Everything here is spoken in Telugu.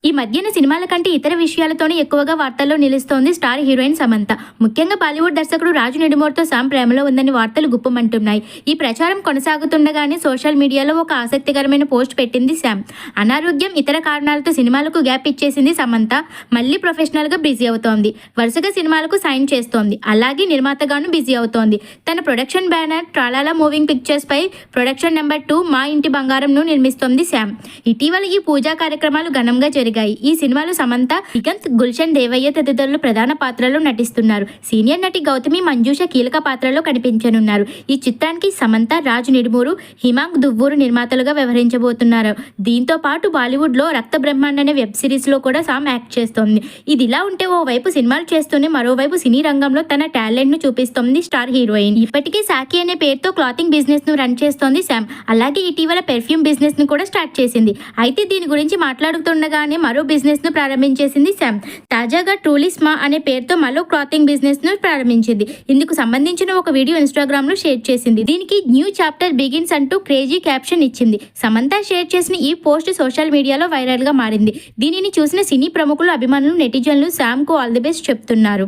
ఈ మధ్యన సినిమాల కంటే ఇతర విషయాలతోనే ఎక్కువగా వార్తల్లో నిలుస్తోంది స్టార్ హీరోయిన్ సమంత. ముఖ్యంగా బాలీవుడ్ దర్శకుడు రాజు నిడుమూర్తో సామ్ ప్రేమలో ఉందని వార్తలు గుప్పమంటున్నాయి. ఈ ప్రచారం కొనసాగుతుండగానే సోషల్ మీడియాలో ఒక ఆసక్తికరమైన పోస్ట్ పెట్టింది శామ్. అనారోగ్యం, ఇతర కారణాలతో సినిమాలకు గ్యాప్ ఇచ్చేసింది సమంత. మళ్ళీ ప్రొఫెషనల్గా బిజీ అవుతోంది. వరుసగా సినిమాలకు సైన్ చేస్తోంది. అలాగే నిర్మాతగాను బిజీ అవుతోంది. తన ప్రొడక్షన్ బ్యానర్ ట్రాలాలా మూవింగ్ పిక్చర్స్ పై ప్రొడక్షన్ నెంబర్ 2 మా ఇంటి బంగారంను నిర్మిస్తోంది శామ్. ఇటీవల ఈ పూజా కార్యక్రమాలు ఘనంగా జరిగాయి. ఈ సినిమాలో సమంత, దిగంత్, గుల్షన్ దేవయ్య తదితరులు ప్రధాన పాత్రలో నటిస్తున్నారు. సీనియర్ నటి గౌతమి మంజుష కీలక పాత్రలో కనిపించనున్నారు. ఈ చిత్రానికి సమంత, రాజు నిడుమూరు, హిమాంగ్ దువ్వూరు నిర్మాతలుగా వ్యవహరించబోతున్నారు. దీంతో పాటు బాలీవుడ్ లో రక్త బ్రహ్మాండ అనే వెబ్ సిరీస్ లో కూడా సామ్ యాక్ట్ చేస్తోంది. ఇదిలా ఉంటే ఓవైపు సినిమాలు చేస్తూనే మరోవైపు సినీ రంగంలో తన టాలెంట్ ను చూపిస్తోంది స్టార్ హీరోయిన్. ఇప్పటికే సాకి అనే పేరుతో క్లాతింగ్ బిజినెస్ ను రన్ చేస్తోంది శామ్. అలాగే ఇటీవల పెర్ఫ్యూమ్ బిజినెస్ ను కూడా స్టార్ట్ చేసింది. అయితే దీని గురించి మాట్లాడుతుండగానే మరో బిజినెస్ ను ప్రారంభించేసింది శామ్. తాజాగా ట్రూలీ స్మా అనే పేరుతో మరో క్లాతింగ్ బిజినెస్ ను ప్రారంభించింది. ఇందుకు సంబంధించిన ఒక వీడియో ఇన్స్టాగ్రామ్ లో షేర్ చేసింది. దీనికి న్యూ చాప్టర్ బిగిన్స్ అంటూ క్రేజీ క్యాప్షన్ ఇచ్చింది. సమంత షేర్ చేసిన ఈ పోస్ట్ సోషల్ మీడియాలో వైరల్ గా మారింది. దీనిని చూసిన సినీ ప్రముఖులు, అభిమానులు, నెటిజన్లు శామ్ కు ఆల్ ది బెస్ట్ చెప్తున్నారు.